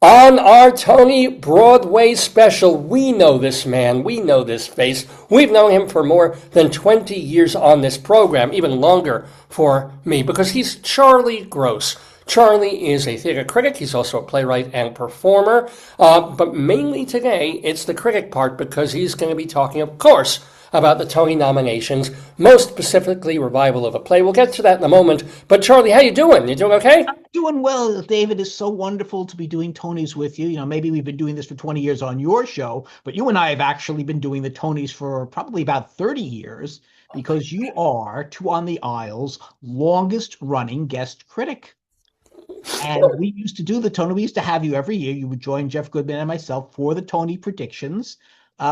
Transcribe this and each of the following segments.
On our Tony Broadway special, we know this man, we know this face. We've known him for more than 20 years on this program, even longer for me, because he's Charlie Gross. Charlie is a theater critic. He's also a playwright and performer. But mainly today, it's the critic part because he's going to be talking, of course, about the Tony nominations, most specifically Revival of a Play. We'll get to that in a moment. But Charlie, how you doing? You doing okay? I'm doing well, David. It's so wonderful to be doing Tonys with you. Maybe we've been doing this for 20 years on your show, but you and I have actually been doing the Tonys for probably about 30 years because you are Two on the Aisle's longest running guest critic. And we used to do the Tony. We used to have you every year. You would join Jeff Goodman and myself for the Tony predictions.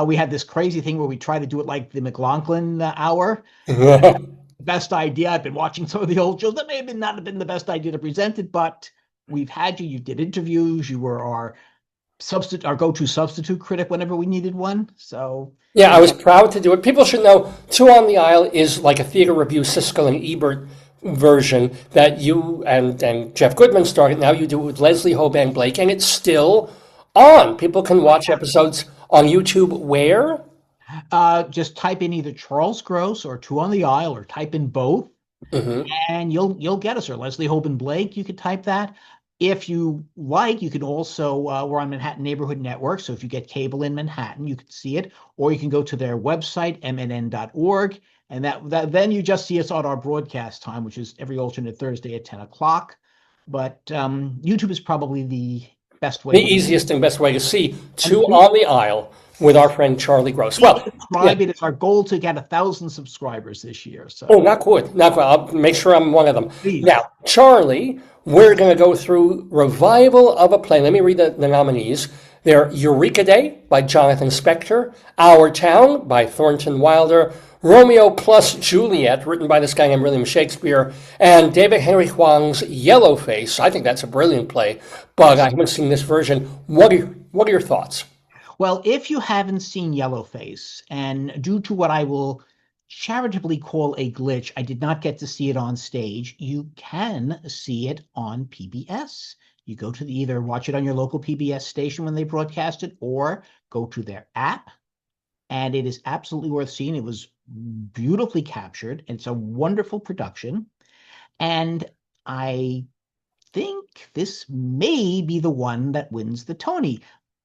We had this crazy thing where we try to do it like the McLaughlin hour. Best idea. I've been watching some of the old shows. That may have not have been the best idea to present it, but we've had you. You did interviews. You were our go-to substitute critic whenever we needed one. So Yeah, I was proud to do it. People should know Two on the Aisle is like a theater review Siskel and Ebert version that you and Jeff Goodman started. Now you do it with Leslie Hoban Blake, and it's still on. People can watch episodes on YouTube where? just type in either Charles Gross or Two on the Aisle, or type in both, Hmm. and you'll get us. Or Leslie Hoban Blake, you could type that. If you like, you can also, we're on Manhattan Neighborhood Network, so if you get cable in Manhattan, you can see it, or you can go to their website, mnn.org, and then you just see us on our broadcast time, which is every alternate Thursday at 10 o'clock. But YouTube is probably the best way The to do it. easiest and best way to see And Two on the Aisle with our friend Charlie Gross. please Well, yeah. subscribe. It is our goal to get 1,000 subscribers this year. Oh, So not good. Not good. I'll make sure I'm one of them. please. Now, Charlie, we're going to go through Revival of a Play. Let me read the nominees. They're Eureka Day by Jonathan Spector, Our Town by Thornton Wilder, Romeo plus Juliet, written by this guy named William Shakespeare, and David Henry Hwang's Yellowface. I think that's a brilliant play, but I haven't seen this version. What are your thoughts? Well, if you haven't seen Yellowface, and due to what I will charitably call a glitch, I did not get to see it on stage, you can see it on PBS. You go to either watch it on your local PBS station when they broadcast it, or go to their app, and it is absolutely worth seeing. It was beautifully captured. It's a wonderful production, and I think this may be the one that wins the Tony.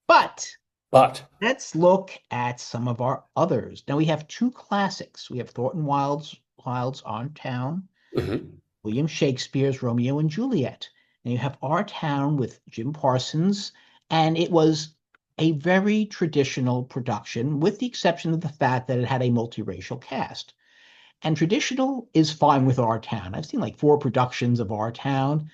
But But, let's look at some of our others. Now we have two classics. We have Thornton Wilde's Our Town, mhm. William Shakespeare's Romeo and Juliet. And you have Our Town with Jim Parsons, and it was a very traditional production, with the exception of the fact that it had a multiracial cast. And traditional is fine with Our Town. I've seen like 4 productions of Our Town.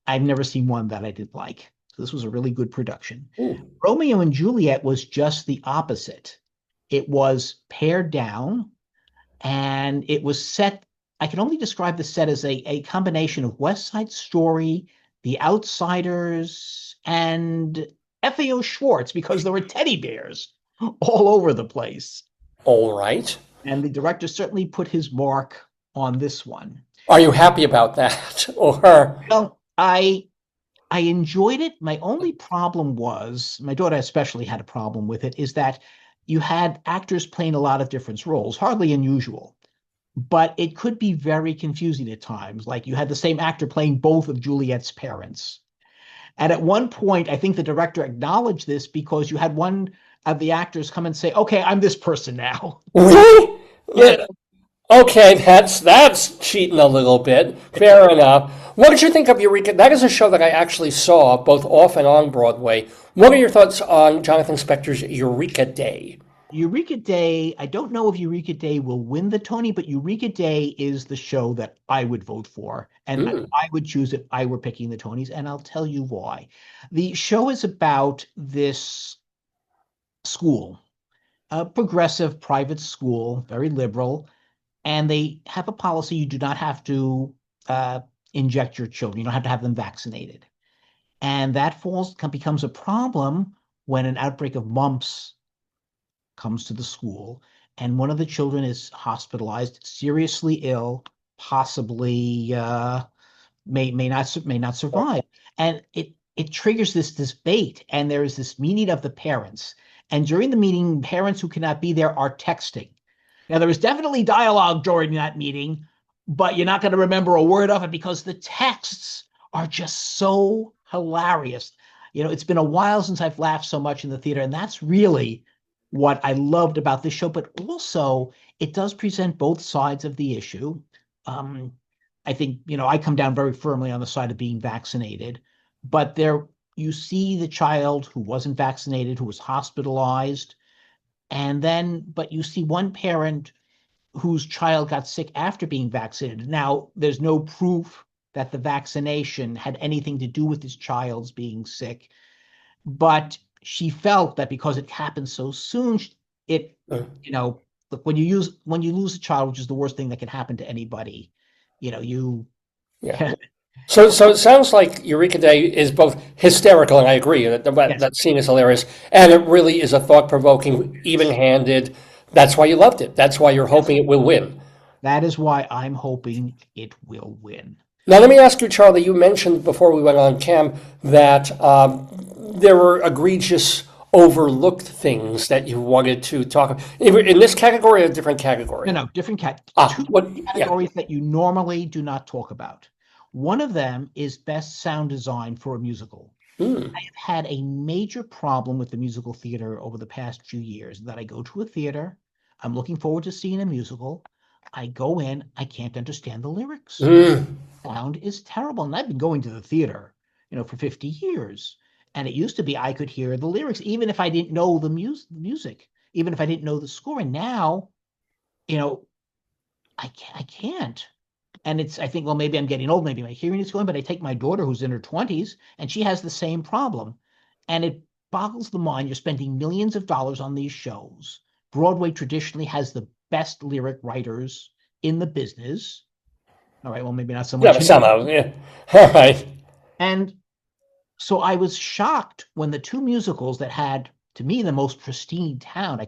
I've never seen one that I didn't like. So this was a really good production. Ooh. Romeo and Juliet was just the opposite. It was pared down, and it was set. I can only describe the set as a combination of West Side Story, The Outsiders, and FAO Schwartz, because there were teddy bears all over the place. All right. And the director certainly put his mark on this one. Are you happy about that? Or, Well, I enjoyed it. My only problem was, my daughter especially had a problem with it, is that you had actors playing a lot of different roles, hardly unusual, but it could be very confusing at times. Like you had the same actor playing both of Juliet's parents. And at one point, I think the director acknowledged this, because you had one of the actors come and say, "Okay, I'm this person now." really? Yeah. Okay, that's cheating a little bit. Fair enough. What did you think of Eureka? That is a show that I actually saw both off and on Broadway. What are your thoughts on Jonathan Spector's Eureka Day? Eureka Day, I don't know if Eureka Day will win the Tony, but Eureka Day is the show that I would vote for. And Mm, I would choose if I were picking the Tonys, and I'll tell you why. The show is about this school, a progressive private school, very liberal, and they have a policy: you do not have to uh, inject your children, you don't have to have them vaccinated. And that becomes a problem when an outbreak of mumps comes to the school, and one of the children is hospitalized, seriously ill, possibly may not survive. And it triggers this debate, and there is this meeting of the parents. And during the meeting, parents who cannot be there are texting. Now, there was definitely dialogue during that meeting, but you're not going to remember a word of it because the texts are just so hilarious. It's been a while since I've laughed so much in the theater, and that's really what I loved about this show. But also, it does present both sides of the issue. I think, I come down very firmly on the side of being vaccinated, but there you see the child who wasn't vaccinated, who was hospitalized, but you see one parent whose child got sick after being vaccinated. Now, there's no proof that the vaccination had anything to do with his child's being sick, but she felt that because it happened so soon, look, when you lose a child, which is the worst thing that can happen to anybody, you. Yeah. So it sounds like Eureka Day is both hysterical, and I agree that Yes. that scene is hilarious, and it really is a thought-provoking, even-handed. That's why you loved it. That's why you're hoping it will win. That is why I'm hoping it will win. Now, let me ask you, Charlie. You mentioned before we went on cam that there were egregious, overlooked things that you wanted to talk about. In this category or a different category? No, different two Yeah. categories that you normally do not talk about. One of them is best sound design for a musical. Mm. I have had a major problem with the musical theater over the past few years that I go to a theater, I'm looking forward to seeing a musical, I go in, I can't understand the lyrics. Mm. Sound is terrible. And I've been going to the theater, for 50 years. And it used to be I could hear the lyrics, even if I didn't know the music, even if I didn't know the score. And now, I can't. And I think, well, maybe I'm getting old, maybe my hearing is going, but I take my daughter who's in her 20s and she has the same problem. And it boggles the mind. You're spending millions of dollars on these shows. Broadway traditionally has the best lyric writers in the business. All right, well, maybe not so much. Yeah, somehow, yeah. All right. And so I was shocked when the two musicals that had, to me, the most pristine sound,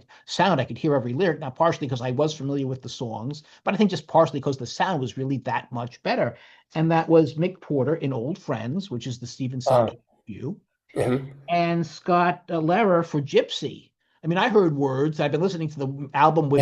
I could hear every lyric, not partially because I was familiar with the songs, but I think just partially because the sound was really that much better. And that was Mick Porter in Old Friends, which is the Stephen Sondheim review, and Scott Lehrer for Gypsy. I mean, I heard words. I've been listening to the album with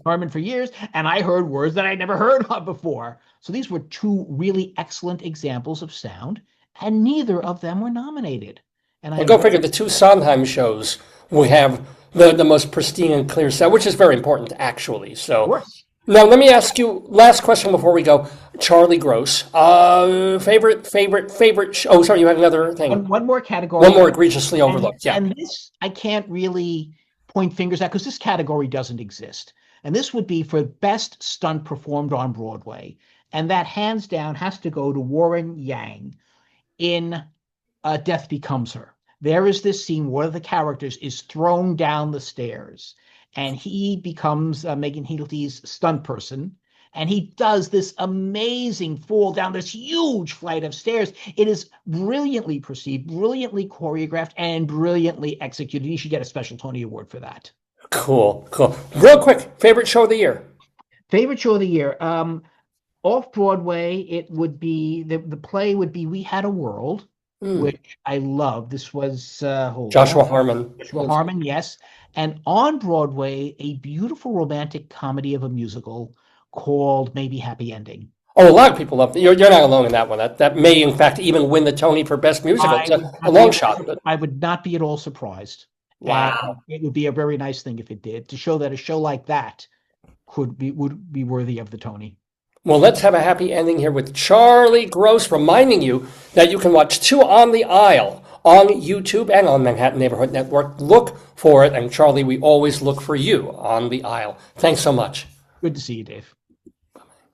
Carmen for years, and I heard words that I never heard of before. So these were two really excellent examples of sound, and neither of them were nominated. And Well, go figure. The two Sondheim shows we have the most pristine and clear sound, which is very important, actually. So now let me ask you last question before we go. Charlie Gross, favorite. Oh, sorry, you had another thing. One more category. One more egregiously overlooked. Yeah. And this I can't really point fingers at because this category doesn't exist. And this would be for best stunt performed on Broadway, and that hands down has to go to Warren Yang in Death Becomes Her. There is this scene where the characters is thrown down the stairs, and he becomes Megan Healey's stunt person, and he does this amazing fall down this huge flight of stairs. It is brilliantly perceived, brilliantly choreographed, and brilliantly executed. You should get a special Tony Award for that. Cool. Real quick, favorite show of the year? Favorite show of the year. Off Broadway, it would be the play would be We Had a World, which I love. This was Joshua Harmon. Joshua Harmon, yes. And on Broadway, a beautiful romantic comedy of a musical called Maybe Happy Ending. Oh, a lot of people love it. You're not alone in that one. That may, in fact, even win the Tony for Best Musical. It's a long shot. But I would not be at all surprised. Wow. It would be a very nice thing if it did, to show that a show like that would be worthy of the Tony. Well, let's have a happy ending here with Charlie Gross reminding you that you can watch Two on the Aisle on YouTube and on Manhattan Neighborhood Network. Look for it. And Charlie, we always look for you on the aisle. Thanks so much. Good to see you, Dave.